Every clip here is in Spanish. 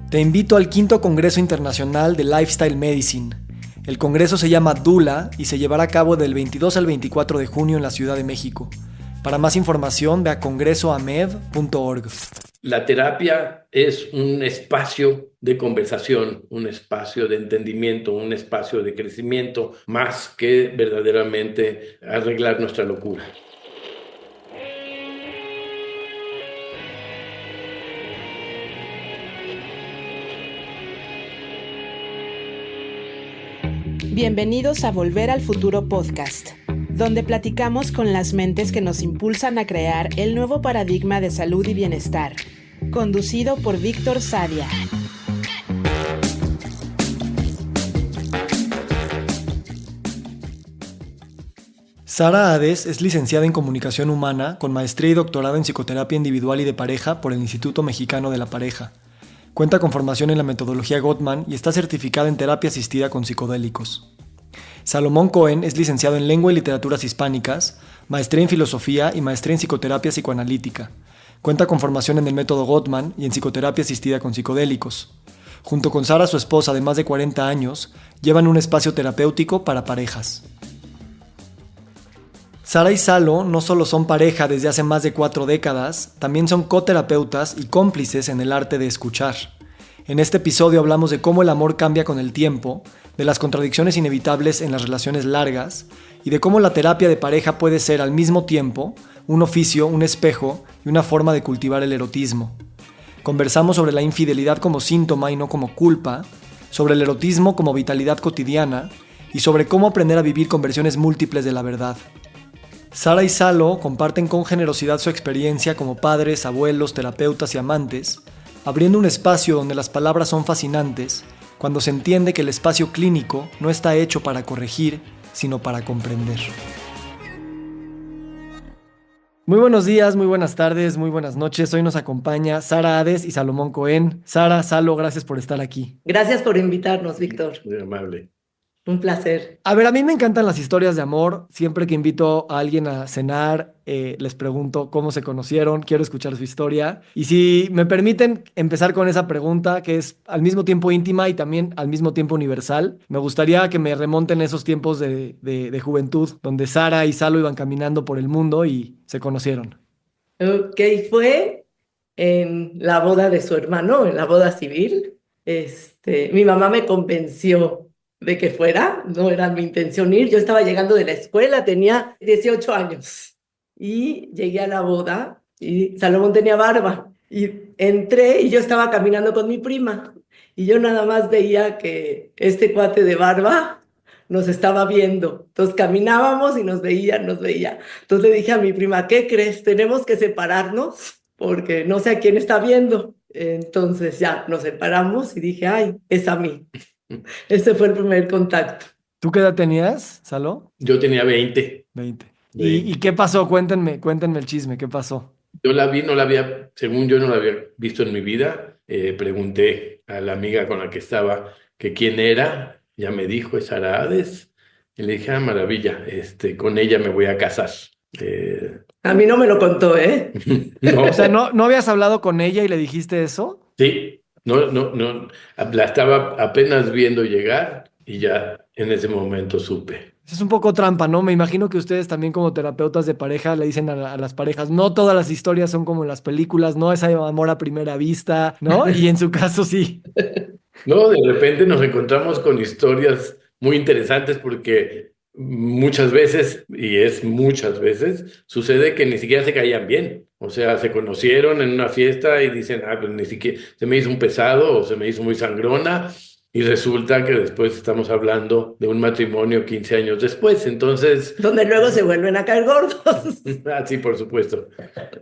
Te invito al quinto Congreso Internacional de Lifestyle Medicine. El congreso se llama DULA y se llevará a cabo del 22 al 24 de junio en la Ciudad de México. Para más información, ve a congresoamed.org. La terapia es un espacio de conversación, un espacio de entendimiento, un espacio de crecimiento, más que verdaderamente arreglar nuestra locura. Bienvenidos a Volver al Futuro Podcast, donde platicamos con las mentes que nos impulsan a crear el nuevo paradigma de salud y bienestar, conducido por Víctor Sadia. Sara Hades es licenciada en Comunicación Humana con maestría y doctorado en Psicoterapia Individual y de Pareja por el Instituto Mexicano de la Pareja. Cuenta con formación en la metodología Gottman y está certificada en terapia asistida con psicodélicos. Salomón Cohen es licenciado en Lengua y Literaturas Hispánicas, maestría en Filosofía y maestría en Psicoterapia Psicoanalítica. Cuenta con formación en el método Gottman y en psicoterapia asistida con psicodélicos. Junto con Sara, su esposa de más de 40 años, llevan un espacio terapéutico para parejas. Sara y Salo no solo son pareja desde hace más de 4 décadas, también son coterapeutas y cómplices en el arte de escuchar. En este episodio hablamos de cómo el amor cambia con el tiempo, de las contradicciones inevitables en las relaciones largas y de cómo la terapia de pareja puede ser al mismo tiempo un oficio, un espejo y una forma de cultivar el erotismo. Conversamos sobre la infidelidad como síntoma y no como culpa, sobre el erotismo como vitalidad cotidiana y sobre cómo aprender a vivir con versiones múltiples de la verdad. Sara y Salo comparten con generosidad su experiencia como padres, abuelos, terapeutas y amantes, abriendo un espacio donde las palabras son fascinantes, cuando se entiende que el espacio clínico no está hecho para corregir, sino para comprender. Muy buenos días, muy buenas tardes, muy buenas noches. Hoy nos acompaña Sara Hades y Salomón Cohen. Sara, Salo, gracias por estar aquí. Gracias por invitarnos, Víctor. Muy amable. Un placer. A ver, a mí me encantan las historias de amor. Siempre que invito a alguien a cenar, les pregunto cómo se conocieron. Quiero escuchar su historia. Y si me permiten empezar con esa pregunta, que es al mismo tiempo íntima y también al mismo tiempo universal, me gustaría que me remonten esos tiempos de juventud, donde Sara y Salo iban caminando por el mundo y se conocieron. Ok, fue en la boda de su hermano, en la boda civil. Mi mamá me convenció de que fuera, no era mi intención ir. Yo estaba llegando de la escuela, tenía 18 años y llegué a la boda y Salomón tenía barba. Y entré y yo estaba caminando con mi prima y yo nada más veía que este cuate de barba nos estaba viendo. Entonces caminábamos y nos veía, nos veía. Entonces le dije a mi prima, ¿qué crees? Tenemos que separarnos porque no sé a quién está viendo. Entonces ya nos separamos y dije, ay, es a mí. Ese fue el primer contacto. ¿Tú qué edad tenías, Salo? Yo tenía 20. 20. ¿Y 20. qué pasó? Cuéntenme el chisme, ¿qué pasó? Yo la vi, no la había, según yo no la había visto en mi vida. Pregunté a la amiga con la que estaba que quién era. Ya me dijo, es Sara Hades. Y le dije, maravilla, con ella me voy a casar. A mí no me lo contó, ¿eh? No, O sea, ¿no habías hablado con ella y le dijiste eso? sí, no, la estaba apenas viendo llegar y ya en ese momento supe. Es un poco trampa, ¿no? Me imagino que ustedes también como terapeutas de pareja le dicen a las parejas, no todas las historias son como en las películas, no es amor a primera vista, ¿no? Y en su caso sí. No, de repente nos encontramos con historias muy interesantes porque muchas veces, y es muchas veces, sucede que ni siquiera se caían bien. O sea, se conocieron en una fiesta y dicen, pues ni siquiera se me hizo un pesado o se me hizo muy sangrona. Y resulta que después estamos hablando de un matrimonio 15 años después. Entonces, Donde luego se vuelven a caer gordos. sí, por supuesto.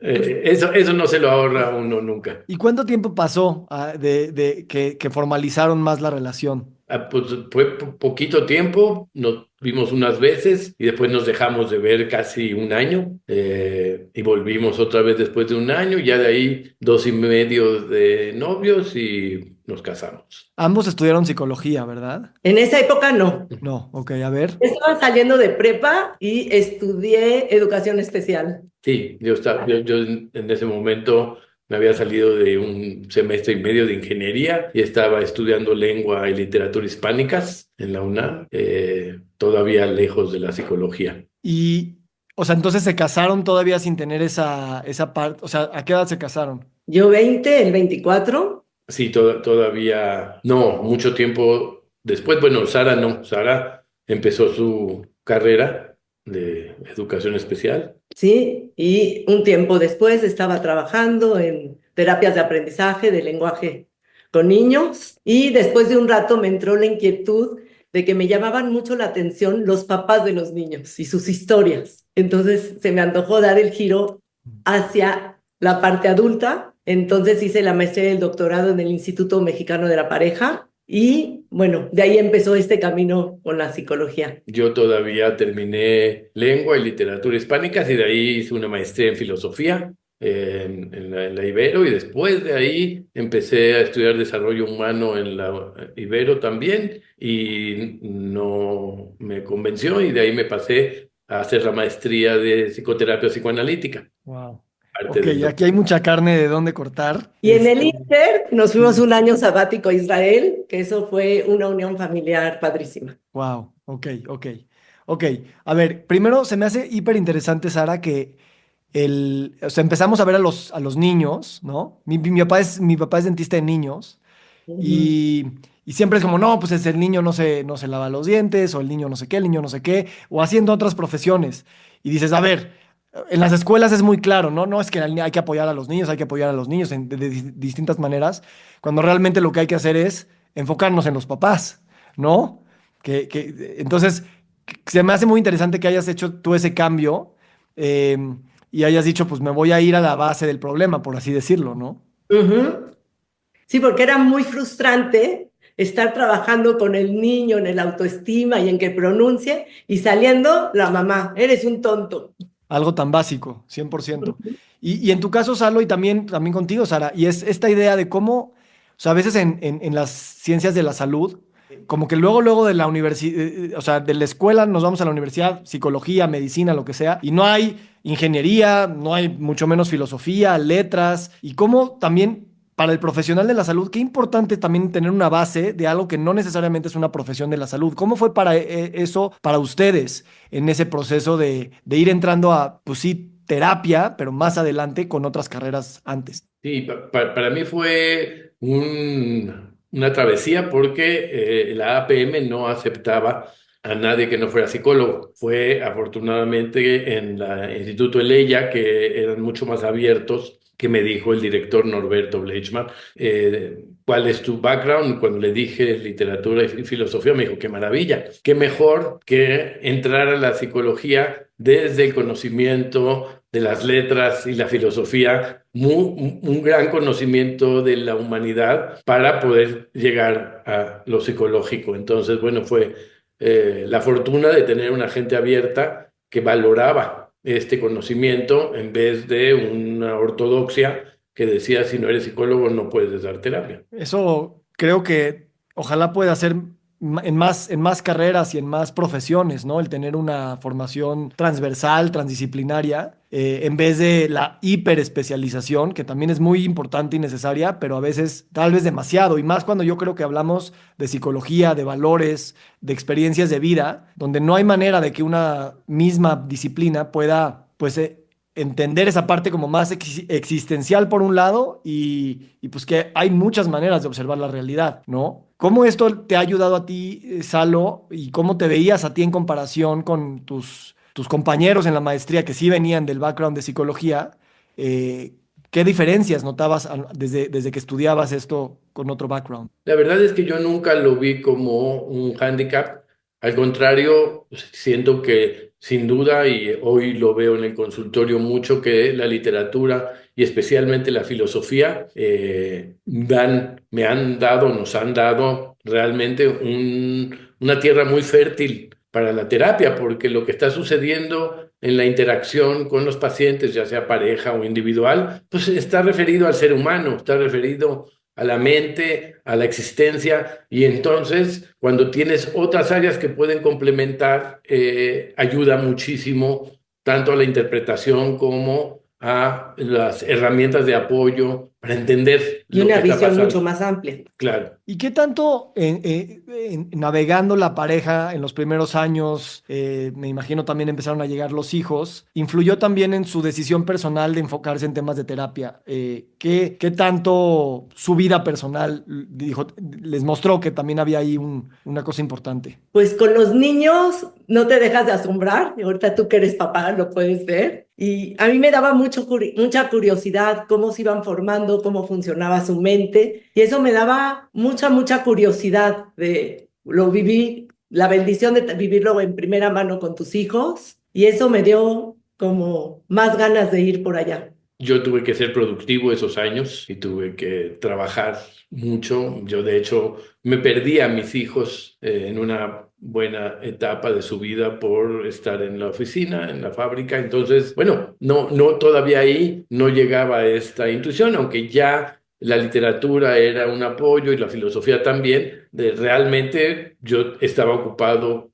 Eso no se lo ahorra a uno nunca. ¿Y cuánto tiempo pasó de que formalizaron más la relación? Pues fue poquito tiempo, nos vimos unas veces y después nos dejamos de ver casi un año y volvimos otra vez después de un año, ya de ahí 2 y medio de novios y nos casamos. Ambos estudiaron psicología, ¿verdad? En esa época no. No, ok, a ver. Estaba saliendo de prepa y estudié educación especial. Sí, yo en ese momento Me había salido de un semestre y medio de ingeniería y estaba estudiando lengua y literatura hispánicas en la UNAM, todavía lejos de la psicología. Y, o sea, entonces se casaron todavía sin tener esa parte, o sea, ¿a qué edad se casaron? Yo 20, el 24. Sí, todavía, no, mucho tiempo después. Bueno, Sara no, Sara empezó su carrera de educación especial. Sí, y un tiempo después estaba trabajando en terapias de aprendizaje de lenguaje con niños y después de un rato me entró la inquietud de que me llamaban mucho la atención los papás de los niños y sus historias. Entonces se me antojó dar el giro hacia la parte adulta. Entonces hice la maestría y el doctorado en el Instituto Mexicano de la Pareja y bueno, de ahí empezó este camino con la psicología. Yo todavía terminé lengua y literatura hispánicas y de ahí hice una maestría en filosofía en la Ibero, y después de ahí empecé a estudiar desarrollo humano en la Ibero también y no me convenció, y de ahí me pasé a hacer la maestría de psicoterapia psicoanalítica, Wow. parte Ok, del aquí doctor. hay mucha carne de dónde cortar. Y en el Inter nos fuimos Sí. un año sabático a Israel, que eso fue una unión familiar padrísima. Wow, ok, ok. Ok, a ver, primero se me hace hiper interesante, Sara, que o sea, empezamos a ver a los niños, ¿no? Mi papá es dentista de niños Ujú. y, y siempre es como, no, pues es el niño no se lava los dientes, o el niño no sé qué, el niño no sé qué, o haciendo otras profesiones. Y dices, a ver, en las escuelas es muy claro, ¿no? No es que hay que apoyar a los niños, hay que apoyar a los niños de distintas maneras, cuando realmente lo que hay que hacer es enfocarnos en los papás, ¿no? Entonces, se me hace muy interesante que hayas hecho tú ese cambio eh, y hayas dicho, pues me voy a ir a la base del problema, por así decirlo, ¿no? Ujú. Sí, porque era muy frustrante estar trabajando con el niño en el autoestima y en que pronuncie y saliendo la mamá, eres un tonto. Algo tan básico, 100%. Y en tu caso, Salo, y también contigo, Sara, y es esta idea de cómo, o sea, a veces en las ciencias de la salud, como que luego de la universidad, o sea, de la escuela nos vamos a la universidad, psicología, medicina, lo que sea, y no hay ingeniería, no hay mucho menos filosofía, letras, y cómo también para el profesional de la salud, qué importante también tener una base de algo que no necesariamente es una profesión de la salud. ¿Cómo fue para eso para ustedes en ese proceso de ir entrando a, pues sí, terapia, pero más adelante con otras carreras antes? Sí, para mí fue una travesía porque la APM no aceptaba a nadie que no fuera psicólogo. Fue afortunadamente en el Instituto Eleya, que eran mucho más abiertos, que me dijo el director Norberto Bleichmann, ¿cuál es tu background? Cuando le dije literatura y filosofía, me dijo, qué maravilla, qué mejor que entrar a la psicología desde el conocimiento de las letras y la filosofía, un gran conocimiento de la humanidad para poder llegar a lo psicológico. Entonces, bueno, fue la fortuna de tener una gente abierta que valoraba este conocimiento en vez de una ortodoxia que decía, si no eres psicólogo no puedes dar terapia. Eso creo que ojalá pueda ser en más carreras y en más profesiones, ¿no? El tener una formación transversal, transdisciplinaria, en vez de la hiperespecialización, que también es muy importante y necesaria, pero a veces tal vez demasiado, y más cuando yo creo que hablamos de psicología, de valores, de experiencias de vida, donde no hay manera de que una misma disciplina pueda, pues, entender esa parte como más existencial por un lado y pues que hay muchas maneras de observar la realidad, ¿no? ¿Cómo esto te ha ayudado a ti, Salo, y cómo te veías a ti en comparación con tus compañeros en la maestría que sí venían del background de psicología? ¿Qué diferencias notabas desde que estudiabas esto con otro background? La verdad es que yo nunca lo vi como un hándicap. Al contrario, siento que sin duda, y hoy lo veo en el consultorio mucho, que la literatura y especialmente la filosofía nos han dado realmente una tierra muy fértil para la terapia, porque lo que está sucediendo en la interacción con los pacientes, ya sea pareja o individual, pues está referido al ser humano, está referido a la mente, a la existencia, y entonces cuando tienes otras áreas que pueden complementar, ayuda muchísimo tanto a la interpretación como a las herramientas de apoyo para entender Y lo una que está visión mucho pasando. más amplia. Claro. ¿Y qué tanto navegando la pareja en los primeros años, me imagino también empezaron a llegar los hijos, influyó también en su decisión personal de enfocarse en temas de terapia? ¿Qué tanto su vida personal les mostró que también había ahí una cosa importante? Pues con los niños no te dejas de asombrar. Y ahorita tú que eres papá lo puedes ver. Y a mí me daba mucha curiosidad cómo se iban formando, cómo funcionaba su mente. Y eso me daba mucha curiosidad lo viví, la bendición de vivirlo en primera mano con tus hijos. Y eso me dio como más ganas de ir por allá. Yo tuve que ser productivo esos años y tuve que trabajar mucho. Yo, de hecho, me perdí a mis hijos en una buena etapa de su vida por estar en la oficina, en la fábrica. Entonces, bueno, no, todavía ahí no llegaba esta intuición, aunque ya la literatura era un apoyo y la filosofía también, de realmente yo estaba ocupado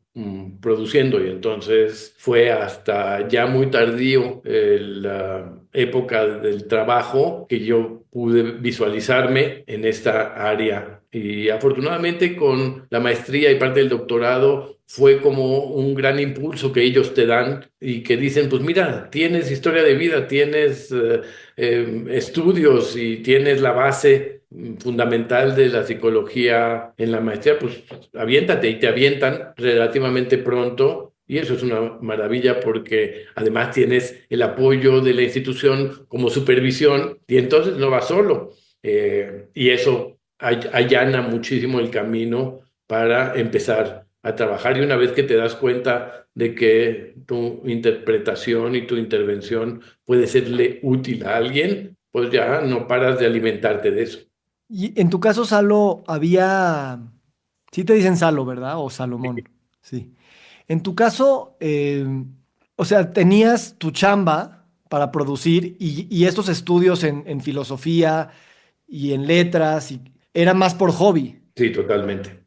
produciendo, y entonces fue hasta ya muy tardío la época del trabajo que yo pude visualizarme en esta área, y afortunadamente con la maestría y parte del doctorado fue como un gran impulso que ellos te dan y que dicen, pues mira, tienes historia de vida, tienes estudios y tienes la base fundamental de la psicología en la maestría, pues aviéntate, y te avientan relativamente pronto. Y eso es una maravilla porque además tienes el apoyo de la institución como supervisión, y entonces no vas solo. Y eso allana muchísimo el camino para empezar a trabajar. Y una vez que te das cuenta de que tu interpretación y tu intervención puede serle útil a alguien, pues ya no paras de alimentarte de eso. Y en tu caso, Salo, sí te dicen Salo, ¿verdad? O Salomón. Sí. En tu caso, o sea, tenías tu chamba para producir y estos estudios en filosofía y en letras, era más por hobby. Sí, totalmente.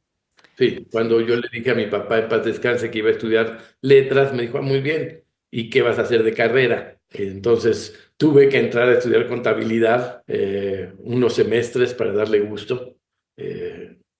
Sí, cuando yo le dije a mi papá en paz descanse que iba a estudiar letras, me dijo, "Ah, muy bien, ¿y qué vas a hacer de carrera?". Entonces tuve que entrar a estudiar contabilidad unos semestres para darle gusto,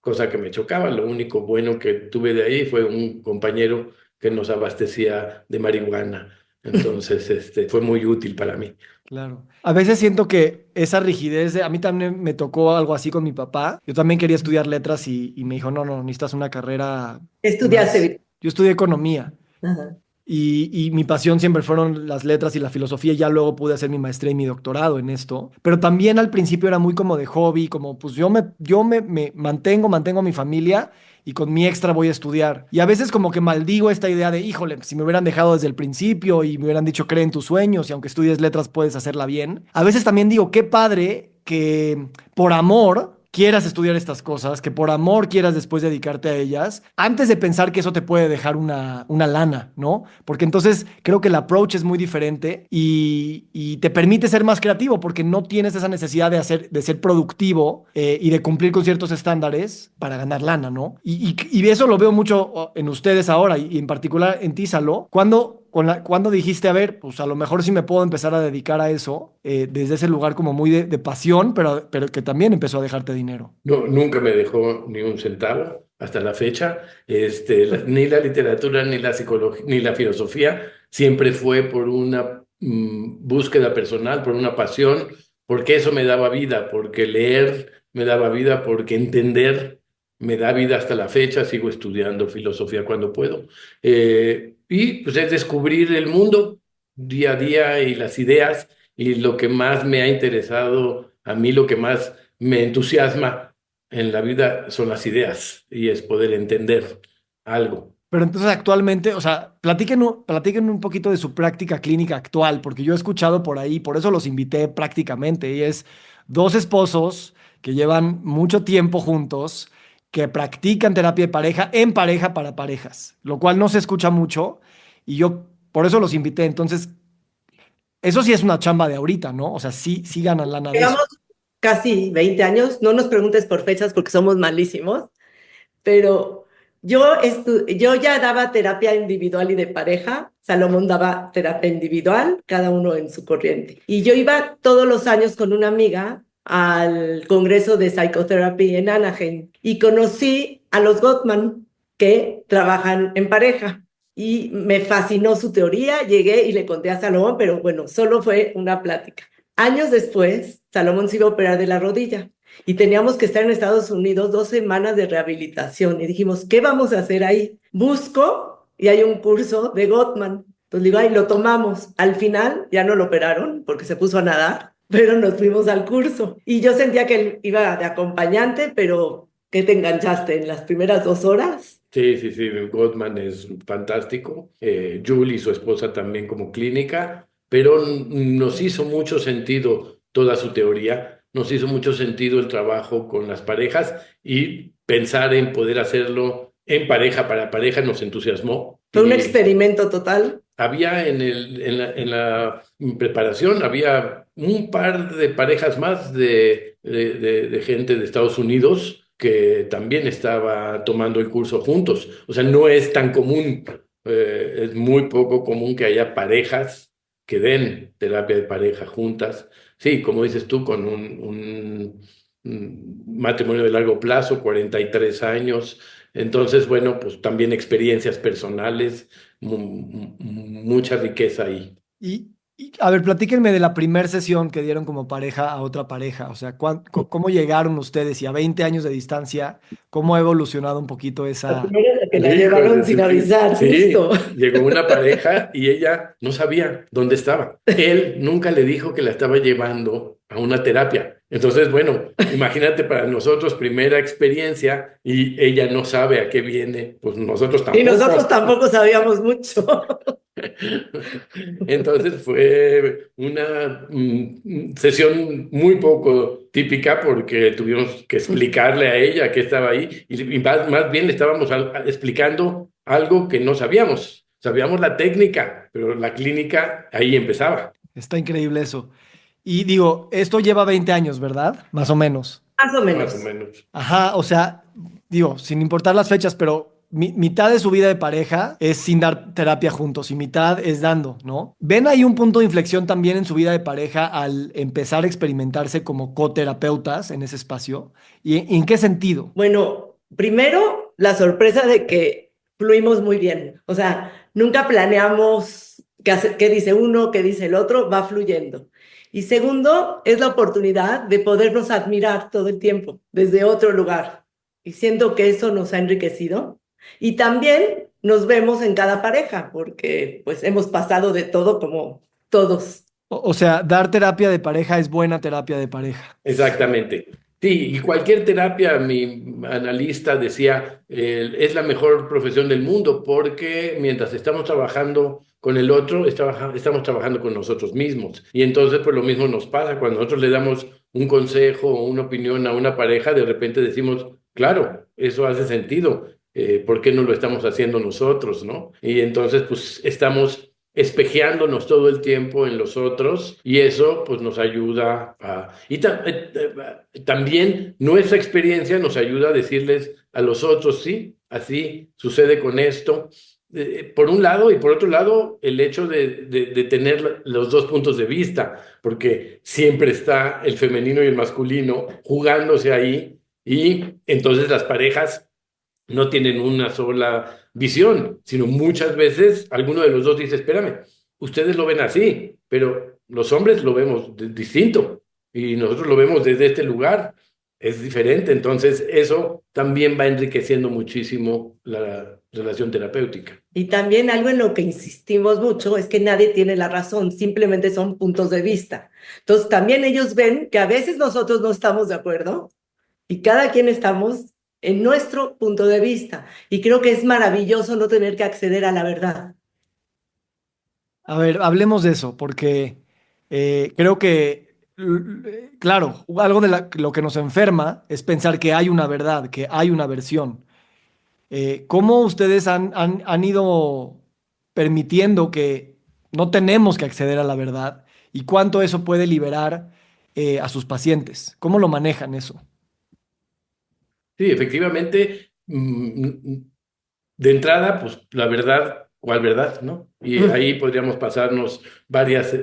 cosa que me chocaba. Lo único bueno que tuve de ahí fue un compañero que nos abastecía de marihuana. Entonces, fue muy útil para mí. Claro. A veces siento que esa rigidez a mí también me tocó algo así con mi papá. Yo también quería estudiar letras y me dijo, no, no, necesitas una carrera más. Estudiaste. Yo estudié economía. Ajá. Y mi pasión siempre fueron las letras y la filosofía. Y ya luego pude hacer mi maestría y mi doctorado en esto. Pero también al principio era muy como de hobby, como pues yo me mantengo a mi familia y con mi extra voy a estudiar. Y a veces como que maldigo esta idea de, híjole, si me hubieran dejado desde el principio y me hubieran dicho, cree en tus sueños y aunque estudies letras puedes hacerla bien. A veces también digo, qué padre que por amor quieras estudiar estas cosas, que por amor quieras después dedicarte a ellas, antes de pensar que eso te puede dejar una lana, ¿no? Porque entonces creo que el approach es muy diferente y te permite ser más creativo porque no tienes esa necesidad de ser productivo y de cumplir con ciertos estándares para ganar lana, ¿no? Y eso lo veo mucho en ustedes ahora y en particular en ti, Salo. ¿Cuándo dijiste, a ver, pues a lo mejor sí me puedo empezar a dedicar a eso desde ese lugar como muy de pasión, pero que también empezó a dejarte dinero? No, nunca me dejó ni un centavo hasta la fecha. Ni la literatura, ni la psicología, ni la filosofía, siempre fue por una búsqueda personal, por una pasión, porque eso me daba vida, porque leer me daba vida, porque entender me da vida hasta la fecha. Sigo estudiando filosofía cuando puedo. Y pues es descubrir el mundo día a día y las ideas, y lo que más me ha interesado a mí, lo que más me entusiasma en la vida son las ideas, y es poder entender algo. Pero entonces actualmente, o sea, platiquen un poquito de su práctica clínica actual, porque yo he escuchado por ahí, por eso los invité prácticamente, y es dos esposos que llevan mucho tiempo juntos, que practican terapia de pareja en pareja para parejas, lo cual no se escucha mucho, y yo por eso los invité. Entonces, eso sí es una chamba de ahorita, ¿no? O sea, sí ganan lana de eso. Llevamos casi 20 años, no nos preguntes por fechas porque somos malísimos, pero Yo ya daba terapia individual y de pareja. Salomón daba terapia individual, cada uno en su corriente. Y yo iba todos los años con una amiga al Congreso de Psychotherapy en Anaheim y conocí a los Gottman que trabajan en pareja. Y me fascinó su teoría, llegué y le conté a Salomón, pero bueno, solo fue una plática. Años después, Salomón se iba a operar de la rodilla y teníamos que estar en Estados Unidos 2 semanas de rehabilitación. Y dijimos, ¿qué vamos a hacer ahí? Busco y hay un curso de Gottman. Entonces digo, ay, lo tomamos. Al final ya no lo operaron porque se puso a nadar, pero nos fuimos al curso. Y yo sentía que él iba de acompañante, pero ¿qué te enganchaste en las primeras 2 horas? Sí, sí, sí, Gottman es fantástico. Julie, su esposa, también como clínica, pero nos hizo mucho sentido toda su teoría, nos hizo mucho sentido el trabajo con las parejas y pensar en poder hacerlo en pareja para pareja nos entusiasmó. Fue un Y experimento total. había en la preparación, había un par de parejas más de gente de Estados Unidos que también estaba tomando el curso juntos. O sea, no es tan común, es muy poco común que haya parejas que den terapia de pareja juntas. Sí, como dices tú, con un matrimonio de largo plazo, 43 años. Entonces, bueno, pues también experiencias personales mucha riqueza ahí. A ver, platíquenme de la primera sesión que dieron como pareja a otra pareja. O sea, ¿cómo llegaron ustedes? Y a 20 años de distancia, ¿cómo ha evolucionado un poquito La esa... primera es la que la Híjole, llevaron sin sí, avisar, justo. sí, llegó una pareja y ella no sabía dónde estaba. Él nunca le dijo que la estaba llevando a una terapia. Entonces, bueno, imagínate para nosotros primera experiencia y ella no sabe a qué viene, pues nosotros Y nosotros tampoco. tampoco sabíamos mucho. Entonces fue una sesión muy poco típica porque tuvimos que explicarle a ella que estaba ahí y más bien le estábamos explicando algo que no sabíamos. Sabíamos la técnica, pero la clínica ahí empezaba. Está increíble eso. Y digo, esto lleva 20 años, ¿verdad? Más o menos. Más o Más o menos. menos. Ajá, o sea, digo, sin importar las fechas, pero mitad de su vida de pareja es sin dar terapia juntos y mitad es dando, ¿no? ¿Ven ahí un punto de inflexión también en su vida de pareja al empezar a experimentarse como coterapeutas en ese espacio? ¿Y en qué sentido? Bueno, primero, la sorpresa de que fluimos muy bien. O sea, nunca planeamos qué dice uno, qué dice el otro, va fluyendo. Y segundo, es la oportunidad de podernos admirar todo el tiempo desde otro lugar. Y siento que eso nos ha enriquecido. Y también nos vemos en cada pareja, porque pues hemos pasado de todo como todos. O sea, dar terapia de pareja es buena terapia de pareja. Exactamente. Sí, y cualquier terapia, mi analista decía, es la mejor profesión del mundo porque mientras estamos trabajando con el otro, estamos trabajando con nosotros mismos. Y entonces, pues lo mismo nos pasa. Cuando nosotros le damos un consejo o una opinión a una pareja, de repente decimos, claro, eso hace sentido. ¿Por qué no lo estamos haciendo nosotros, no? Y entonces, pues estamos espejeándonos todo el tiempo en los otros y eso pues nos ayuda a... También nuestra experiencia nos ayuda a decirles a los otros, sí, así sucede con esto. Por un lado y por otro lado, el hecho de tener los dos puntos de vista, porque siempre está el femenino y el masculino jugándose ahí y entonces las parejas no tienen una sola visión, sino muchas veces alguno de los dos dice, espérame, ustedes lo ven así, pero los hombres lo vemos distinto y nosotros lo vemos desde este lugar, es diferente, entonces eso también va enriqueciendo muchísimo la relación terapéutica. Y también algo en lo que insistimos mucho es que nadie tiene la razón, simplemente son puntos de vista. Entonces también ellos ven que a veces nosotros no estamos de acuerdo y cada quien estamos en nuestro punto de vista. Y creo que es maravilloso no tener que acceder a la verdad. A ver, hablemos de eso, porque creo que, claro, algo de lo que nos enferma es pensar que hay una verdad, que hay una versión. ¿Cómo ustedes han ido permitiendo que no tenemos que acceder a la verdad y cuánto eso puede liberar a sus pacientes? ¿Cómo lo manejan eso? Sí, efectivamente, de entrada, pues la verdad, ¿cuál verdad, no? Y ahí podríamos pasarnos varias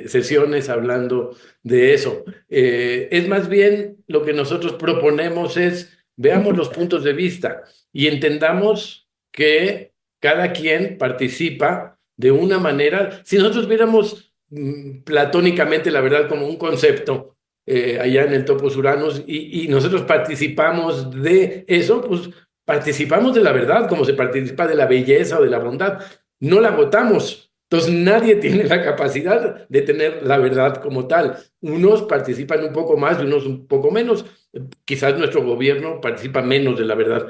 sesiones hablando de eso. Es más bien lo que nosotros proponemos es, veamos los puntos de vista y entendamos que cada quien participa de una manera. Si nosotros viéramos platónicamente la verdad como un concepto, allá en el Topos Uranos, y nosotros participamos de eso, pues participamos de la verdad, como se participa de la belleza o de la bondad. No la votamos. Entonces nadie tiene la capacidad de tener la verdad como tal. Unos participan un poco más y unos un poco menos. Quizás nuestro gobierno participa menos de la verdad,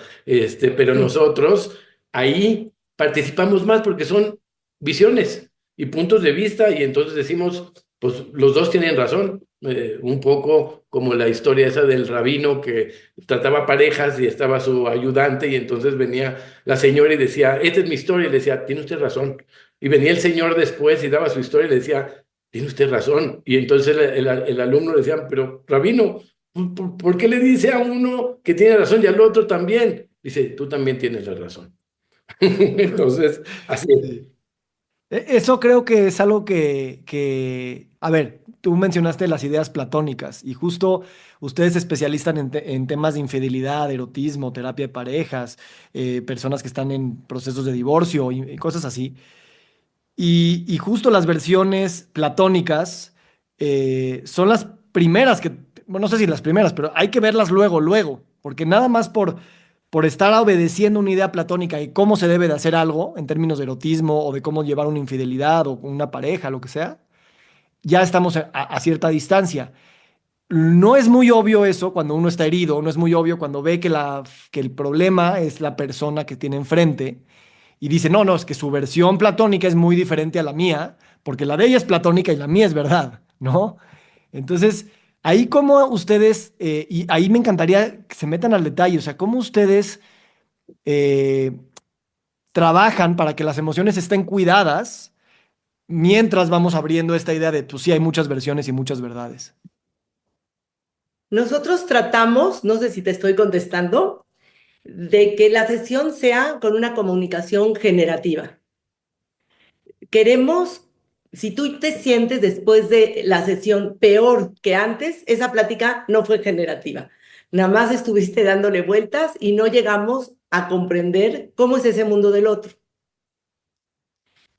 pero nosotros ahí participamos más porque son visiones y puntos de vista, y entonces decimos, pues los dos tienen razón. Un poco como la historia esa del rabino que trataba parejas y estaba su ayudante, y entonces venía la señora y decía, esta es mi historia, y le decía, tiene usted razón. Y venía el señor después y daba su historia y le decía, tiene usted razón. Y entonces el alumno le decía, pero rabino, ¿por qué le dice a uno que tiene razón y al otro también? Dice, tú también tienes la razón. Entonces, así es. Sí. Eso creo que es algo a ver, tú mencionaste las ideas platónicas y justo ustedes se especializan en temas de infidelidad, erotismo, terapia de parejas, personas que están en procesos de divorcio y cosas así. Y justo las versiones platónicas son las primeras bueno, no sé si las primeras, pero hay que verlas luego, luego, porque nada más por estar obedeciendo una idea platónica y cómo se debe de hacer algo en términos de erotismo o de cómo llevar una infidelidad o una pareja, lo que sea, ya estamos a cierta distancia. No es muy obvio eso cuando uno está herido, no es muy obvio cuando ve que el problema es la persona que tiene enfrente y dice, no, no, es que su versión platónica es muy diferente a la mía, porque la de ella es platónica y la mía es verdad, ¿no? Entonces, ahí como ustedes, y ahí me encantaría que se metan al detalle, o sea, cómo ustedes eh, trabajan para que las emociones estén cuidadas mientras vamos abriendo esta idea de, pues sí, hay muchas versiones y muchas verdades. Nosotros tratamos, no sé si te estoy contestando, de que la sesión sea con una comunicación generativa. Queremos, si tú te sientes después de la sesión peor que antes, esa plática no fue generativa. Nada más estuviste dándole vueltas y no llegamos a comprender cómo es ese mundo del otro.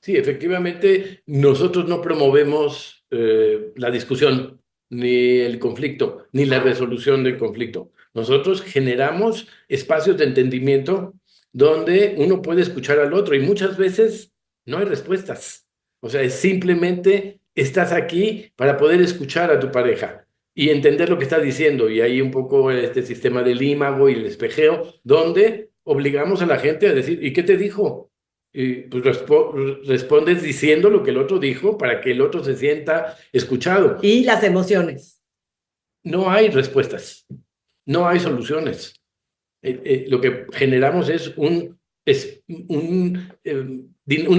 Sí, efectivamente, nosotros no promovemos la discusión, ni el conflicto, ni la resolución del conflicto. Nosotros generamos espacios de entendimiento donde uno puede escuchar al otro, y muchas veces no hay respuestas. O sea, es simplemente estás aquí para poder escuchar a tu pareja y entender lo que está diciendo. Y hay un poco este sistema del ímago y el espejeo, donde obligamos a la gente a decir, ¿y qué te dijo? Y pues respondes diciendo lo que el otro dijo para que el otro se sienta escuchado. Y las emociones. No hay respuestas, no hay soluciones. Lo que generamos es una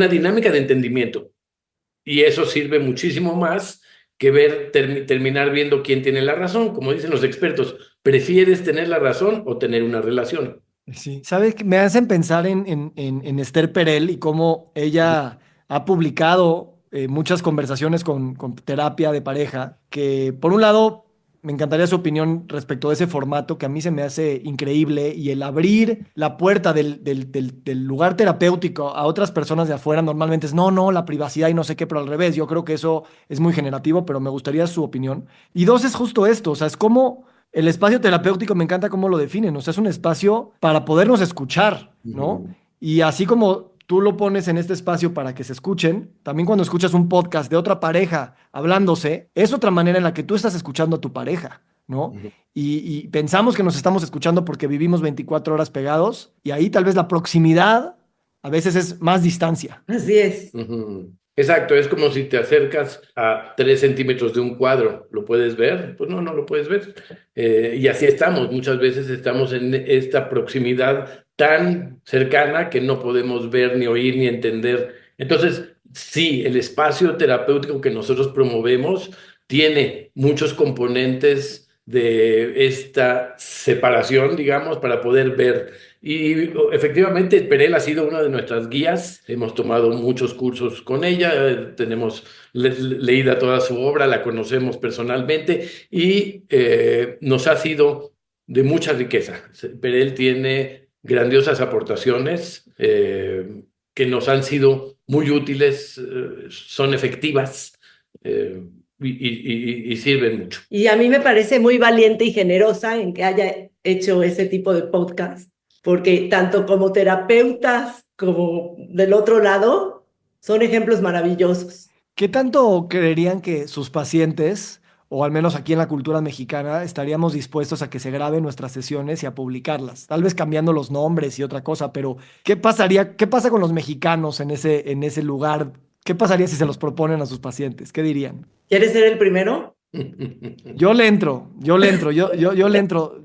dinámica de entendimiento, y eso sirve muchísimo más que terminar viendo quién tiene la razón. Como dicen los expertos, ¿prefieres tener la razón o tener una relación? Sí, ¿sabes? Me hacen pensar en Esther Perel y cómo ella ha publicado muchas conversaciones con terapia de pareja, que por un lado me encantaría su opinión respecto a ese formato que a mí se me hace increíble y el abrir la puerta del lugar terapéutico a otras personas de afuera normalmente es no, no, la privacidad y no sé qué, pero al revés, yo creo que eso es muy generativo, pero me gustaría su opinión. Y dos, es justo esto, o sea, es como el espacio terapéutico me encanta cómo lo definen, o sea, es un espacio para podernos escuchar, ¿no? Ujú. Y así como tú lo pones en este espacio para que se escuchen, también cuando escuchas un podcast de otra pareja hablándose, es otra manera en la que tú estás escuchando a tu pareja, ¿no? Ujú. Y pensamos que nos estamos escuchando porque vivimos 24 horas pegados y ahí tal vez la proximidad a veces es más distancia. Así es. Ujú. Exacto, es como si te acercas a 3 centímetros de un cuadro. ¿Lo puedes ver? Pues no, no lo puedes ver. Y así estamos. Muchas veces estamos en esta proximidad tan cercana que no podemos ver, ni oír, ni entender. Entonces, sí, el espacio terapéutico que nosotros promovemos tiene muchos componentes de esta separación, digamos, para poder ver. Y efectivamente, Perel ha sido una de nuestras guías. Hemos tomado muchos cursos con ella, tenemos leída toda su obra, la conocemos personalmente y nos ha sido de mucha riqueza. Perel tiene grandiosas aportaciones que nos han sido muy útiles, son efectivas. Y sirven mucho. Y a mí me parece muy valiente y generosa en que haya hecho ese tipo de podcast, porque tanto como terapeutas como del otro lado, son ejemplos maravillosos. ¿Qué tanto creerían que sus pacientes, o al menos aquí en la cultura mexicana, estaríamos dispuestos a que se graben nuestras sesiones y a publicarlas? Tal vez cambiando los nombres y otra cosa, pero ¿qué pasaría, qué pasa con los mexicanos en ese lugar? ¿Qué pasaría si se los proponen a sus pacientes? ¿Qué dirían? ¿Quieres ser el primero? Yo le entro, yo le entro.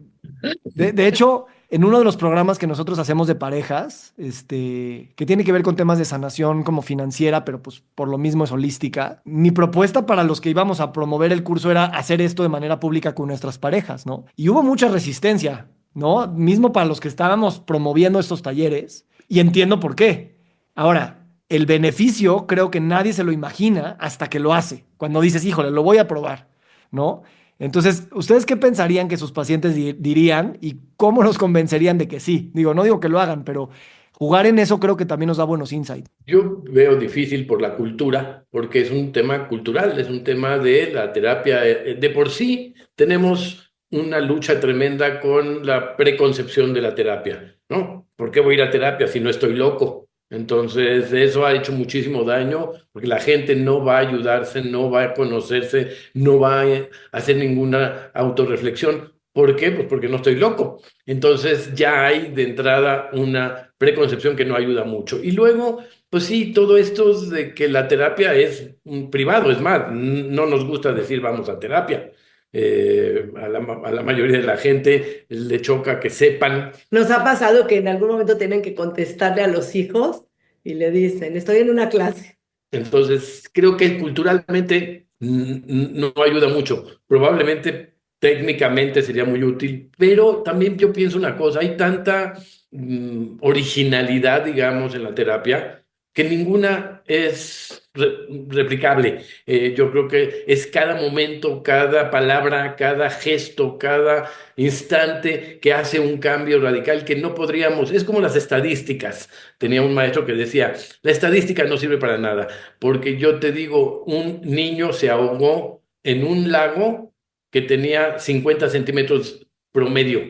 De hecho, en uno de los programas que nosotros hacemos de parejas, que tiene que ver con temas de sanación como financiera, pero pues por lo mismo es holística, mi propuesta para los que íbamos a promover el curso era hacer esto de manera pública con nuestras parejas, ¿no? Y hubo mucha resistencia, ¿no? Mismo para los que estábamos promoviendo estos talleres, y entiendo por qué. Ahora, el beneficio creo que nadie se lo imagina hasta que lo hace, cuando dices, híjole, lo voy a probar, ¿no? Entonces, ¿ustedes qué pensarían que sus pacientes dirían y cómo nos convencerían de que sí? Digo, no digo que lo hagan, pero jugar en eso creo que también nos da buenos insights. Yo veo difícil por la cultura, porque es un tema cultural, es un tema de la terapia. De por sí tenemos una lucha tremenda con la preconcepción de la terapia, ¿no? ¿Por qué voy a ir a terapia si no estoy loco? Entonces, eso ha hecho muchísimo daño, porque la gente no va a ayudarse, no va a conocerse, no va a hacer ninguna autorreflexión. ¿Por qué? Pues porque no estoy loco. Entonces ya hay de entrada una preconcepción que no ayuda mucho. Y luego, pues sí, todo esto de que la terapia es privado, es más, no nos gusta decir vamos a terapia. A la mayoría de la gente le choca que sepan. Nos ha pasado que en algún momento tienen que contestarle a los hijos y le dicen, estoy en una clase. Entonces, creo que culturalmente no ayuda mucho. Probablemente técnicamente sería muy útil, pero también yo pienso una cosa, hay tanta originalidad, digamos, en la terapia, que ninguna es replicable. Yo creo que es cada momento, cada palabra, cada gesto, cada instante que hace un cambio radical que no podríamos, es como las estadísticas. Tenía un maestro que decía, la estadística no sirve para nada, porque yo te digo, un niño se ahogó en un lago que tenía 50 centímetros promedio.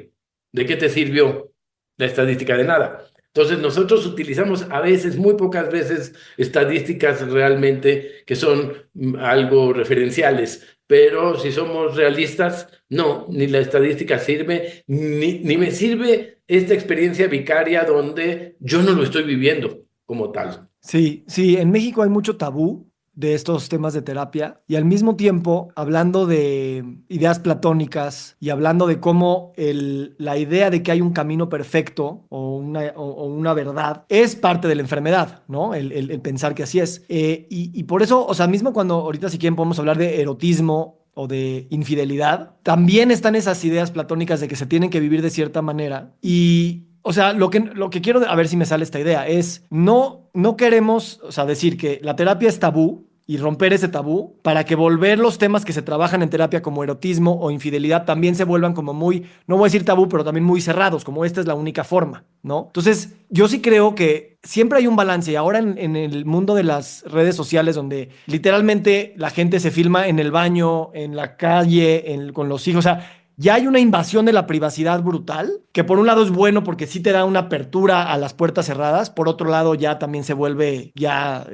¿De qué te sirvió la estadística? De nada. Entonces nosotros utilizamos a veces, muy pocas veces, estadísticas realmente que son algo referenciales, pero si somos realistas, no, ni la estadística sirve, ni me sirve esta experiencia vicaria donde yo no lo estoy viviendo como tal. Sí, sí, en México hay mucho tabú de estos temas de terapia y al mismo tiempo hablando de ideas platónicas y hablando de cómo la idea de que hay un camino perfecto o una verdad es parte de la enfermedad, ¿no? El pensar que así es. Y por eso, o sea, mismo cuando ahorita si quieren podemos hablar de erotismo o de infidelidad, también están esas ideas platónicas de que se tienen que vivir de cierta manera y o sea, lo que quiero, a ver si me sale esta idea, es no queremos, o sea, decir que la terapia es tabú y romper ese tabú para que volver los temas que se trabajan en terapia como erotismo o infidelidad también se vuelvan como muy, no voy a decir tabú, pero también muy cerrados, como esta es la única forma, ¿no? Entonces, yo sí creo que siempre hay un balance y ahora en el mundo de las redes sociales donde literalmente la gente se filma en el baño, en la calle, con los hijos, o sea, ya hay una invasión de la privacidad brutal, que por un lado es bueno porque sí te da una apertura a las puertas cerradas, por otro lado ya también se vuelve ya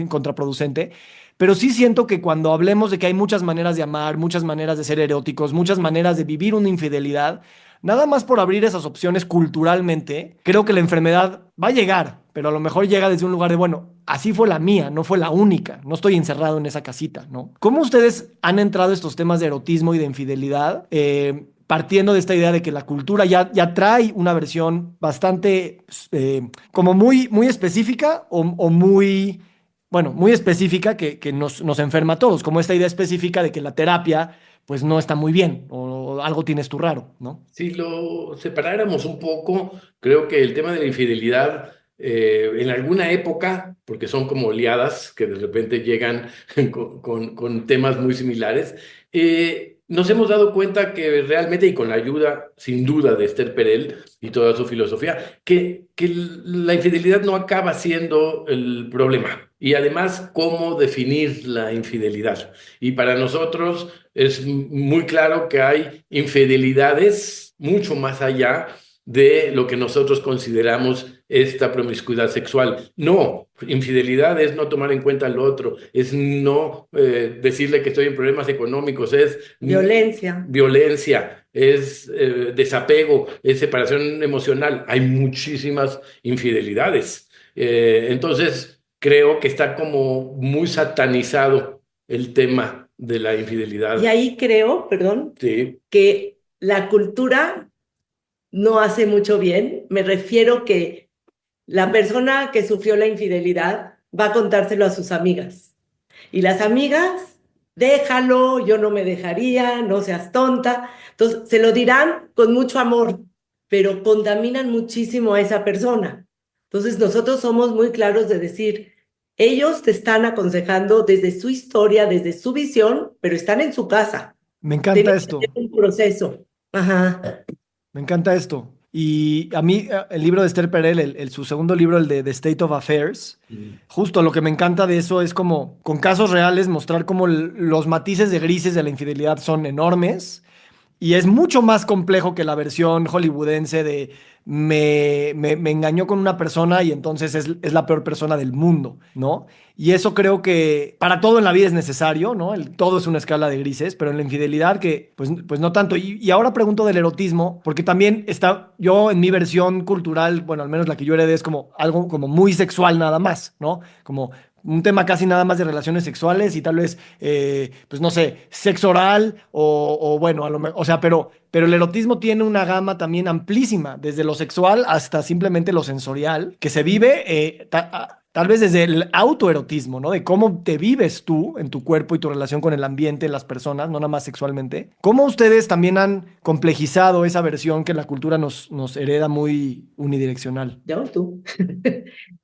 contraproducente. Pero sí siento que cuando hablemos de que hay muchas maneras de amar, muchas maneras de ser eróticos, muchas maneras de vivir una infidelidad, nada más por abrir esas opciones culturalmente, creo que la enfermedad va a llegar, pero a lo mejor llega desde un lugar de, bueno, así fue la mía, no fue la única, no estoy encerrado en esa casita, ¿no? ¿Cómo ustedes han entrado a estos temas de erotismo y de infidelidad? Partiendo de esta idea de que la cultura ya trae una versión bastante como muy específica o muy, bueno, muy específica que nos enferma a todos, como esta idea específica de que la terapia pues no está muy bien o algo tienes tú raro, ¿no? Si lo separáramos un poco, creo que el tema de la infidelidad en alguna época, porque son como oleadas que de repente llegan con temas muy similares, nos hemos dado cuenta que realmente, y con la ayuda sin duda de Esther Perel y toda su filosofía, que la infidelidad no acaba siendo el problema. Y además, cómo definir la infidelidad. Y para nosotros es muy claro que hay infidelidades mucho más allá de lo que nosotros consideramos esta promiscuidad sexual. No, infidelidad es no tomar en cuenta al otro, es no decirle que estoy en problemas económicos, es Violencia. violencia, es desapego, es separación emocional. Hay muchísimas infidelidades. Entonces, creo que está como muy satanizado el tema de la Y infidelidad. ahí creo, perdón, Sí, que la cultura no hace mucho bien. Me refiero que la persona que sufrió la infidelidad va a contárselo a sus amigas. Y las amigas, déjalo, yo no me dejaría, no seas tonta. Entonces, se lo dirán con mucho amor, pero contaminan muchísimo a esa persona. Entonces, nosotros somos muy claros de decir, ellos te están aconsejando desde su historia, desde su visión, pero están en su casa. Me encanta Tienen que esto. tener un proceso. Ajá. Me encanta esto. Y a mí, el libro de Esther Perel, su segundo libro, el de The State of Affairs, justo lo que me encanta de eso es como, con casos reales, mostrar cómo los matices de grises de la infidelidad son enormes y es mucho más complejo que la versión hollywoodense de me engañó con una persona y entonces es la peor persona del mundo, ¿no? Y eso creo que para todo en la vida es necesario, ¿no? Todo es una escala de grises, pero en la infidelidad que, pues no tanto. Y ahora pregunto del erotismo, porque también está, yo en mi versión cultural, bueno, al menos la que yo heredé es como algo como muy sexual nada más, ¿no? Como un tema casi nada más de relaciones sexuales y tal vez, pues no sé, sexo oral o bueno, o sea, pero el erotismo tiene una gama también amplísima, desde lo sexual hasta simplemente lo sensorial, que se vive tal vez desde el autoerotismo, ¿no? De cómo te vives tú en tu cuerpo y tu relación con el ambiente, las personas, no nada más sexualmente. ¿Cómo ustedes también han complejizado esa versión que la cultura nos hereda muy unidireccional? ¿Ya tú?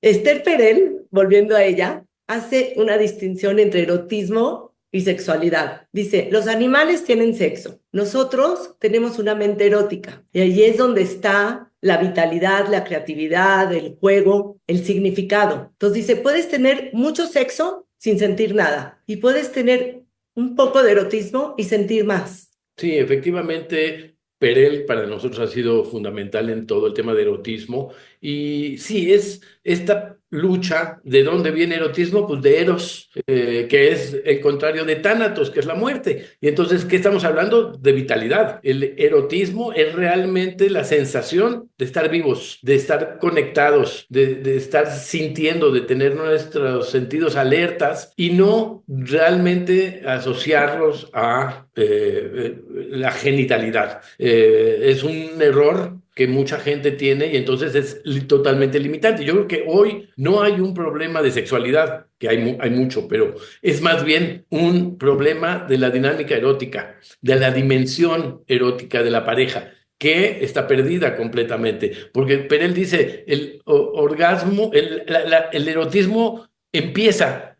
Esther Perel, volviendo a ella, hace una distinción entre erotismo y sexualidad. Dice, los animales tienen sexo, nosotros tenemos una mente erótica y ahí es donde está la vitalidad, la creatividad, el juego, el significado. Entonces dice, puedes tener mucho sexo sin sentir nada y puedes tener un poco de erotismo y sentir más. sí, efectivamente, Perel para nosotros ha sido fundamental en todo el tema de erotismo. Y sí, es esta lucha. ¿De dónde viene erotismo? Pues de Eros, que es el contrario de Tánatos, que es la muerte. Y entonces, ¿qué estamos hablando? De vitalidad. El erotismo es realmente la sensación de estar vivos, de estar conectados, de estar sintiendo, de tener nuestros sentidos alertas y no realmente asociarlos a la genitalidad. Es un error que mucha gente tiene y entonces es totalmente limitante. Yo creo que hoy no hay un problema de sexualidad, que hay mucho, pero es más bien un problema de la dinámica erótica, de la dimensión erótica de la pareja, que está perdida completamente. Porque Perel dice, el orgasmo, el erotismo empieza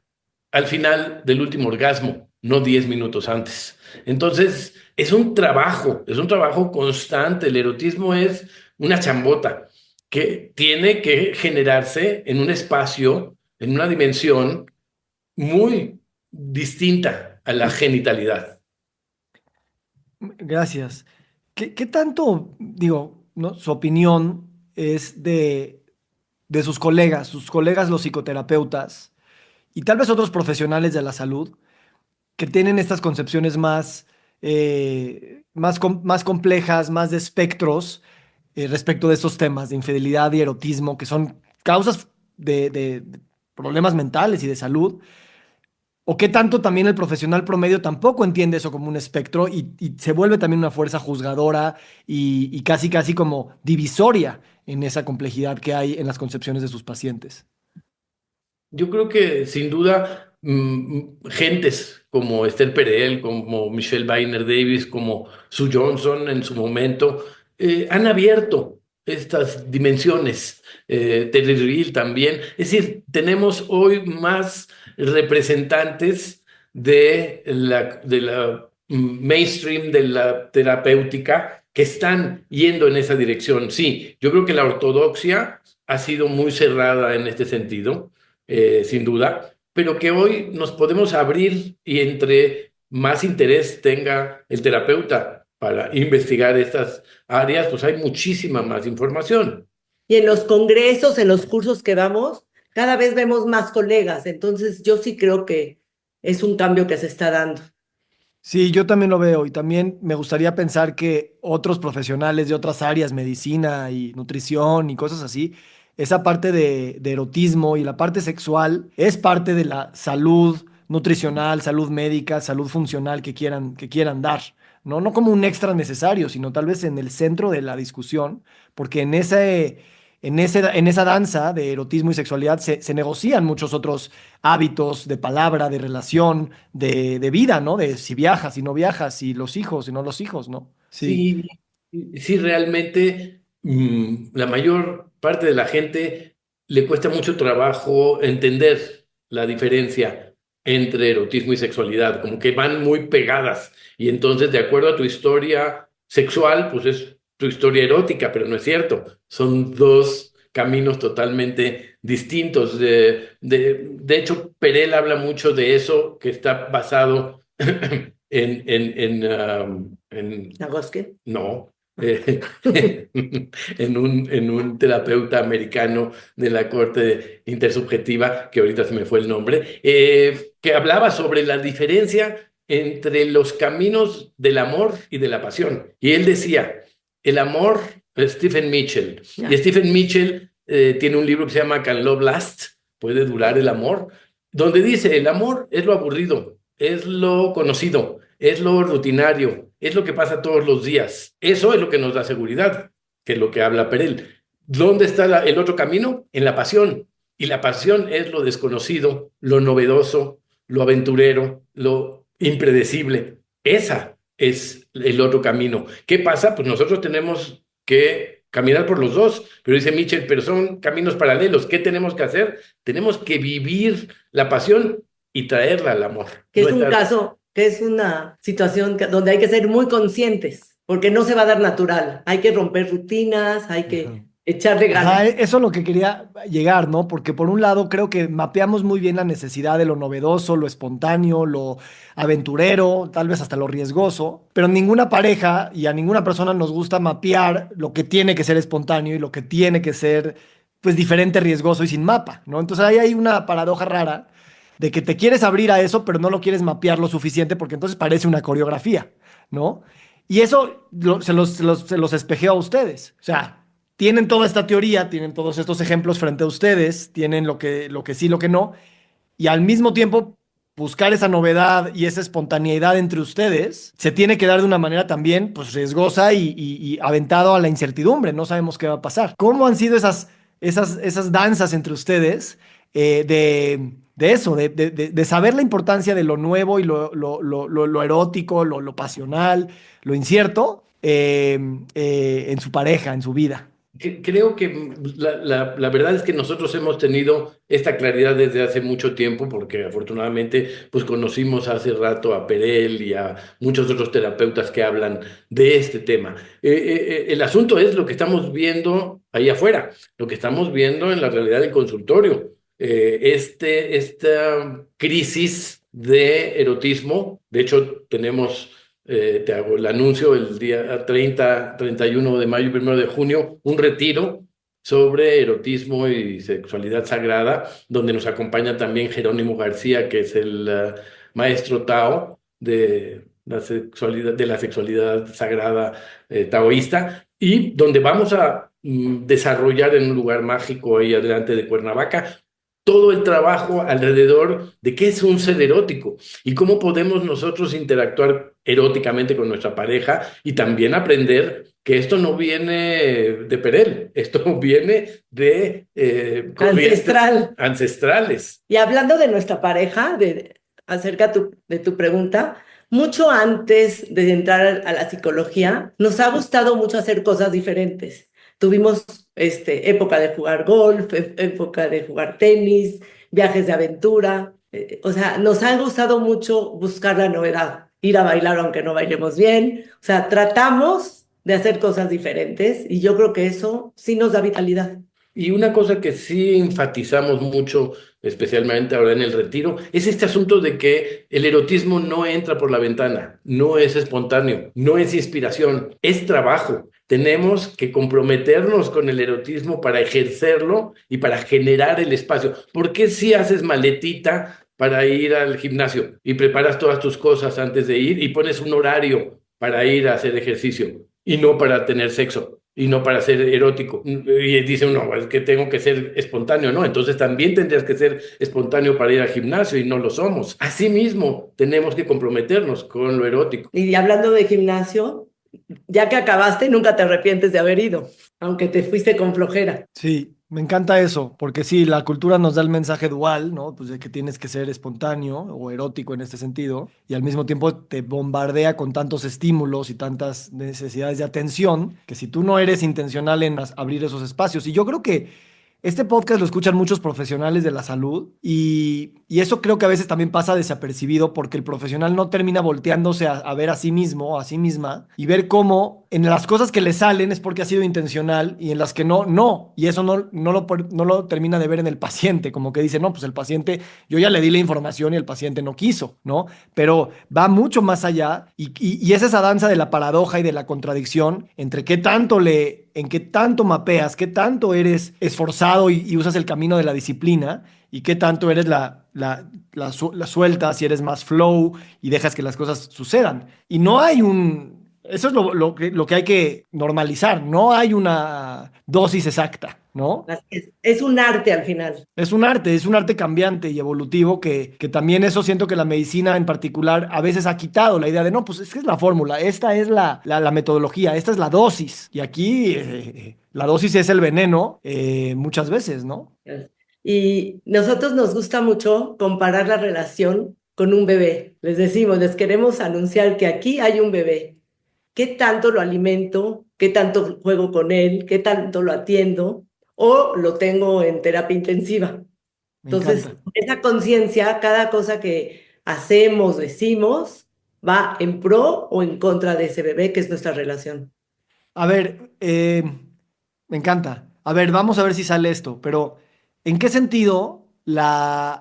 al final del último orgasmo, no 10 minutos antes. Entonces, es un trabajo constante. El erotismo es una chambota que tiene que generarse en un espacio, en una dimensión muy distinta a la genitalidad. Gracias. ¿Qué tanto, digo, ¿no? Su opinión es de sus colegas los psicoterapeutas y tal vez otros profesionales de la salud que tienen estas concepciones más complejas, más de espectros respecto de estos temas de infidelidad y erotismo, que son causas de problemas mentales y de salud? ¿O qué tanto también el profesional promedio tampoco entiende eso como un espectro y se vuelve también una fuerza juzgadora y casi, casi como divisoria en esa complejidad que hay en las concepciones de sus pacientes? Yo creo que sin duda gentes como Esther Perel, como Michelle Weiner Davis, como Sue Johnson en su momento, han abierto estas dimensiones. Terry Real también. Es decir, tenemos hoy más representantes de la mainstream de la terapéutica que están yendo en esa dirección. Sí, yo creo que la ortodoxia ha sido muy cerrada en este sentido, sin duda, pero que hoy nos podemos abrir y entre más interés tenga el terapeuta para investigar estas áreas, pues hay muchísima más información. Y en los congresos, en los cursos que damos, cada vez vemos más colegas. Entonces, yo sí creo que es un cambio que se está dando. Sí, yo también lo veo y también me gustaría pensar que otros profesionales de otras áreas, medicina y nutrición y cosas así, esa parte de erotismo y la parte sexual es parte de la salud nutricional, salud médica, salud funcional que quieran dar, ¿no? No como un extra necesario, sino tal vez en el centro de la discusión, porque en esa danza de erotismo y sexualidad se negocian muchos otros hábitos de palabra, de relación, de vida, ¿no? De si viajas, si no viajas, si los hijos, si no los hijos, ¿no? Sí. Sí, sí, realmente la mayor parte de la gente le cuesta mucho trabajo entender la diferencia entre erotismo y sexualidad, como que van muy pegadas y entonces de acuerdo a tu historia sexual, pues es tu historia erótica, pero no es cierto, son dos caminos totalmente distintos. De hecho, Perel habla mucho de eso, que está basado en ¿Nagoske? no, en un terapeuta americano de la corte intersubjetiva, que ahorita se me fue el nombre, que hablaba sobre la diferencia entre los caminos del amor y de la pasión. Y él decía, el amor, Stephen Mitchell, y Ya. Stephen Mitchell tiene un libro que se llama Can Love Last? ¿Puede durar el amor? Donde dice, el amor es lo aburrido, es lo conocido, es lo rutinario, es lo que pasa todos los días. Eso es lo que nos da seguridad, que es lo que habla Perel. ¿Dónde está el otro camino? En la pasión. Y la pasión es lo desconocido, lo novedoso, lo aventurero, lo impredecible. Esa es el otro camino. ¿Qué pasa? Pues nosotros tenemos que caminar por los dos, pero dice Mitchell, pero son caminos paralelos. ¿Qué tenemos que hacer? Tenemos que vivir la pasión y traerla al amor. Que No es un estar. caso, que es una situación donde hay que ser muy conscientes, porque no se va a dar natural. Hay que romper rutinas, hay Ajá. que echarle Ajá, ganas. eso es lo que quería llegar, ¿no? Porque por un lado creo que mapeamos muy bien la necesidad de lo novedoso, lo espontáneo, lo aventurero, tal vez hasta lo riesgoso, pero ninguna pareja y a ninguna persona nos gusta mapear lo que tiene que ser espontáneo y lo que tiene que ser, pues, diferente, riesgoso y sin mapa, ¿no? Entonces ahí hay una paradoja rara de que te quieres abrir a eso, pero no lo quieres mapear lo suficiente porque entonces parece una coreografía, ¿no? Y eso se los espejeo a ustedes. O sea, tienen toda esta teoría, tienen todos estos ejemplos frente a ustedes, tienen lo que sí, lo que no, y al mismo tiempo buscar esa novedad y esa espontaneidad entre ustedes se tiene que dar de una manera también pues riesgosa y aventado a la incertidumbre, no sabemos qué va a pasar. ¿Cómo han sido esas danzas entre ustedes de eso, de saber la importancia de lo nuevo y lo erótico, lo pasional, lo incierto en su pareja, en su vida? Creo que la verdad es que nosotros hemos tenido esta claridad desde hace mucho tiempo porque afortunadamente pues conocimos hace rato a Perel y a muchos otros terapeutas que hablan de este tema. El asunto es lo que estamos viendo ahí afuera, lo que estamos viendo en la realidad del consultorio. Esta crisis de erotismo, de hecho tenemos te hago el anuncio el día 31 de mayo y 1 de junio, un retiro sobre erotismo y sexualidad sagrada, donde nos acompaña también Jerónimo García, que es el maestro Tao de la sexualidad sagrada taoísta, y donde vamos a desarrollar en un lugar mágico ahí adelante de Cuernavaca todo el trabajo alrededor de qué es un ser erótico y cómo podemos nosotros interactuar eróticamente con nuestra pareja y también aprender que esto no viene de Perel, esto viene de corrientes Ancestral. ancestrales. Y hablando de nuestra pareja, acerca de tu pregunta, mucho antes de entrar a la psicología, nos ha gustado mucho hacer cosas diferentes. Tuvimos época de jugar golf, época de jugar tenis, viajes de aventura. O sea, nos ha gustado mucho buscar la novedad, ir a bailar aunque no bailemos bien. O sea, tratamos de hacer cosas diferentes y yo creo que eso sí nos da vitalidad. Y una cosa que sí enfatizamos mucho, especialmente ahora en el retiro, es este asunto de que el erotismo no entra por la ventana, no es espontáneo, no es inspiración, es trabajo. Tenemos que comprometernos con el erotismo para ejercerlo y para generar el espacio. ¿Por qué si haces maletita para ir al gimnasio y preparas todas tus cosas antes de ir y pones un horario para ir a hacer ejercicio y no para tener sexo? Y no para ser erótico. Y dice uno, es que tengo que ser espontáneo, ¿no? Entonces también tendrías que ser espontáneo para ir al gimnasio y no lo somos. Asimismo, tenemos que comprometernos con lo erótico. Y hablando de gimnasio, ya que acabaste, nunca te arrepientes de haber ido, aunque te fuiste con flojera. Sí, me encanta eso, porque sí, la cultura nos da el mensaje dual, ¿no? Pues de que tienes que ser espontáneo o erótico en este sentido, y al mismo tiempo te bombardea con tantos estímulos y tantas necesidades de atención, que si tú no eres intencional en abrir esos espacios, y yo creo que este podcast lo escuchan muchos profesionales de la salud y eso creo que a veces también pasa desapercibido porque el profesional no termina volteándose a ver a sí mismo o a sí misma y ver cómo en las cosas que le salen es porque ha sido intencional y en las que no, no. Y eso no lo termina de ver en el paciente, como que dice, no, pues el paciente, yo ya le di la información y el paciente no quiso, ¿no? Pero va mucho más allá y es esa danza de la paradoja y de la contradicción entre en qué tanto mapeas, qué tanto eres esforzado y usas el camino de la disciplina y qué tanto eres la suelta, si eres más flow y dejas que las cosas sucedan. Y no hay eso es lo que hay que normalizar, no hay una dosis exacta, ¿no? Es un arte al final. Es un arte cambiante y evolutivo que también eso siento que la medicina en particular a veces ha quitado la idea de, no, pues es que es la fórmula, esta es la metodología, esta es la dosis. Y aquí la dosis es el veneno muchas veces, ¿no? Y nosotros nos gusta mucho comparar la relación con un bebé. Les decimos, les queremos anunciar que aquí hay un bebé. ¿Qué tanto lo alimento? ¿Qué tanto juego con él? ¿Qué tanto lo atiendo? ¿O lo tengo en terapia intensiva? Me Entonces, encanta. esa conciencia, cada cosa que hacemos, decimos, va en pro o en contra de ese bebé que es nuestra relación. A ver, me encanta. A ver, vamos a ver si sale esto, pero ¿en qué sentido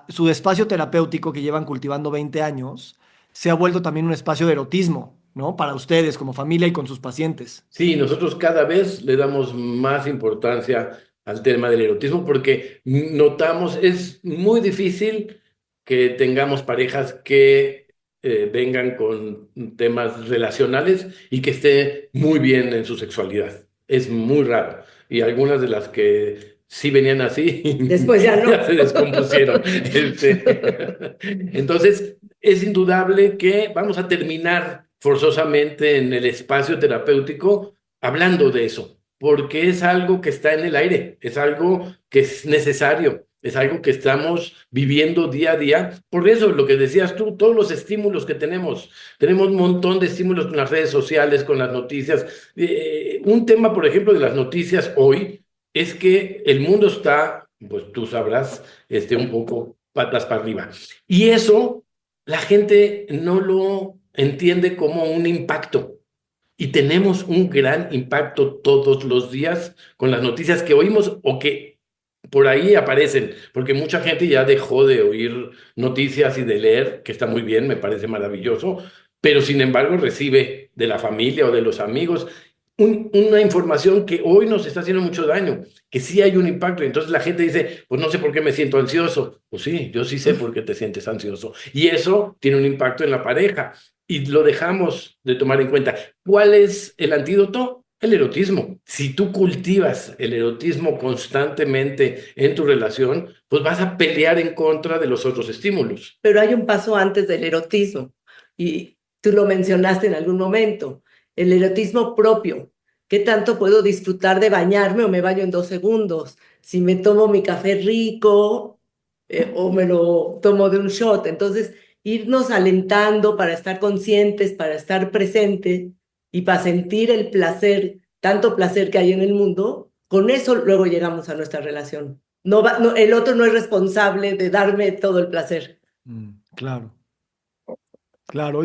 su espacio terapéutico que llevan cultivando 20 años se ha vuelto también un espacio de erotismo, ¿no? Para ustedes como familia y con sus pacientes. Sí, nosotros cada vez le damos más importancia al tema del erotismo porque notamos, es muy difícil que tengamos parejas que vengan con temas relacionales y que esté muy bien en su sexualidad. Es muy raro. Y algunas de las que sí venían así Después ya ya no. se descompusieron. Entonces, es indudable que vamos a terminar forzosamente en el espacio terapéutico hablando de eso, porque es algo que está en el aire, es algo que es necesario, es algo que estamos viviendo día a día. Por eso, lo que decías tú, todos los estímulos que tenemos un montón de estímulos con las redes sociales, con las noticias. Un tema, por ejemplo, de las noticias hoy es que el mundo está, pues tú sabrás, un poco patas para arriba. Y eso la gente no lo entiende como un impacto. Y tenemos un gran impacto todos los días con las noticias que oímos o que por ahí aparecen, porque mucha gente ya dejó de oír noticias y de leer, que está muy bien, me parece maravilloso, pero sin embargo recibe de la familia o de los amigos una información que hoy nos está haciendo mucho daño, que sí hay un impacto. Entonces la gente dice, pues no sé por qué me siento ansioso. Pues sí, yo sí sé por qué te sientes ansioso. Y eso tiene un impacto en la pareja y lo dejamos de tomar en cuenta. ¿Cuál es el antídoto? El erotismo. Si tú cultivas el erotismo constantemente en tu relación, pues vas a pelear en contra de los otros estímulos. Pero hay un paso antes del erotismo, y tú lo mencionaste en algún momento, el erotismo propio. ¿Qué tanto puedo disfrutar de bañarme o me baño en 2 segundos? Si me tomo mi café rico o me lo tomo de un shot. Entonces, irnos alentando para estar conscientes, para estar presentes y para sentir el placer, tanto placer que hay en el mundo, con eso luego llegamos a nuestra relación. El otro no es responsable de darme todo el placer. Claro, claro.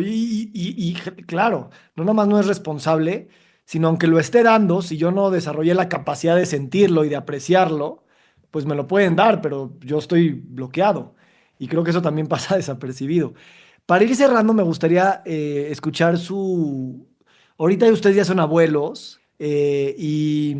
Claro, no nomás no es responsable, sino aunque lo esté dando, si yo no desarrollé la capacidad de sentirlo y de apreciarlo, pues me lo pueden dar, pero yo estoy bloqueado. Y creo que eso también pasa desapercibido. Para ir cerrando, me gustaría escuchar su... Ahorita ustedes ya son abuelos y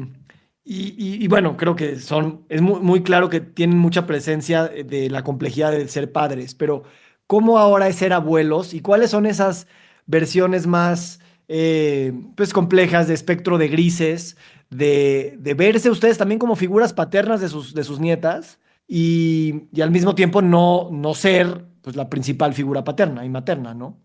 bueno, creo que es muy claro que tienen mucha presencia de la complejidad de ser padres, pero ¿cómo ahora es ser abuelos y cuáles son esas versiones más pues complejas de espectro de grises, de verse ustedes también como figuras paternas de sus nietas y al mismo tiempo no ser pues la principal figura paterna y materna, ¿no?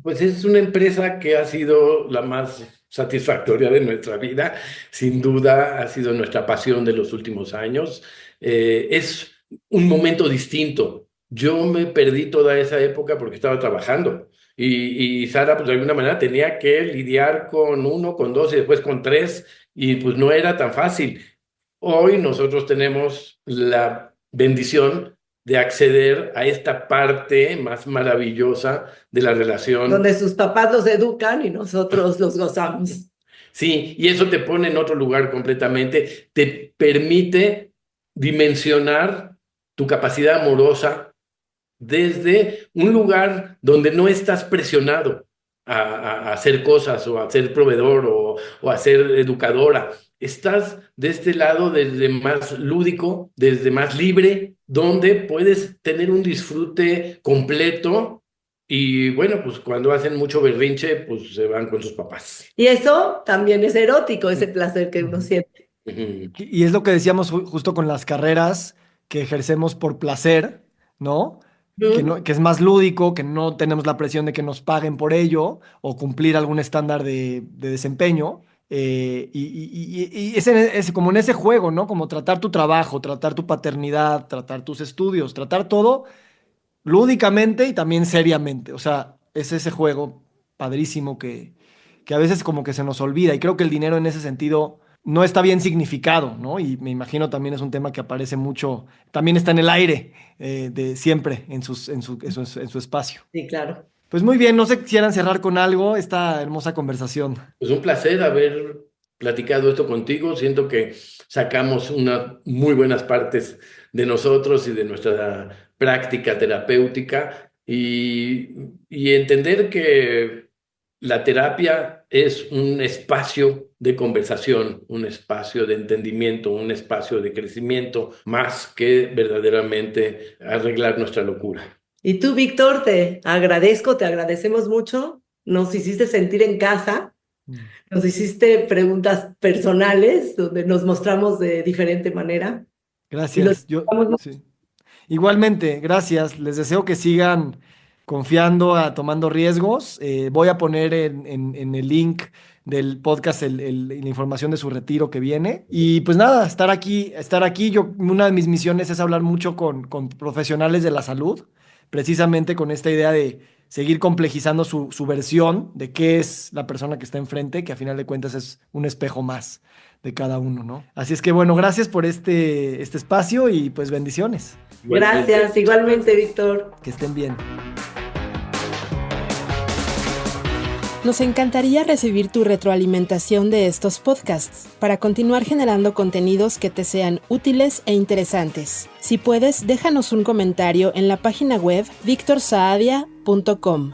Pues es una empresa que ha sido la más satisfactoria de nuestra vida, sin duda ha sido nuestra pasión de los últimos años. Es un momento distinto. Yo me perdí toda esa época porque estaba trabajando y Sara, pues de alguna manera tenía que lidiar con uno, con dos y después con tres y pues no era tan fácil. Hoy nosotros tenemos la bendición de acceder a esta parte más maravillosa de la relación. Donde sus papás los educan y nosotros los gozamos. Sí, y eso te pone en otro lugar completamente, te permite dimensionar tu capacidad amorosa desde un lugar donde no estás presionado a hacer cosas o a ser proveedor o a ser educadora. Estás de este lado desde más lúdico, desde más libre, donde puedes tener un disfrute completo y bueno, pues cuando hacen mucho berrinche, pues se van con sus papás. Y eso también es erótico, ese placer que uno siente. Ujú. Y es lo que decíamos justo con las carreras que ejercemos por placer, ¿no? ¿Mm? Que es más lúdico, que no tenemos la presión de que nos paguen por ello o cumplir algún estándar de desempeño. Y es como en ese juego, ¿no? Como tratar tu trabajo, tratar tu paternidad, tratar tus estudios, tratar todo lúdicamente y también seriamente. O sea, es ese juego padrísimo que a veces como que se nos olvida. Y creo que el dinero en ese sentido no está bien significado, ¿no? Y me imagino también es un tema que aparece mucho, también está en el aire de siempre en su espacio. Sí, claro. Pues muy bien, no sé si quisieran cerrar con algo esta hermosa conversación. Pues un placer haber platicado esto contigo. Siento que sacamos unas muy buenas partes de nosotros y de nuestra práctica terapéutica y entender que la terapia es un espacio de conversación, un espacio de entendimiento, un espacio de crecimiento, más que verdaderamente arreglar nuestra locura. Y tú, Víctor, te agradezco, te agradecemos mucho. Nos hiciste sentir en casa, Mm. nos hiciste preguntas personales donde nos mostramos de diferente manera. Y lo Gracias. disfrutamos. Sí. Igualmente, gracias. Les deseo que sigan confiando, tomando riesgos. Voy a poner en el link del podcast la información de su retiro que viene. Y pues nada, estar aquí, estar aquí. Una de mis misiones es hablar mucho con profesionales de la salud, precisamente con esta idea de seguir complejizando su versión de qué es la persona que está enfrente, que a final de cuentas es un espejo más de cada uno, ¿no? Así es que bueno, gracias por este espacio y pues bendiciones. Igualmente. Gracias, igualmente, Víctor. Que estén bien. Nos encantaría recibir tu retroalimentación de estos podcasts para continuar generando contenidos que te sean útiles e interesantes. Si puedes, déjanos un comentario en la página web victorsaadia.com.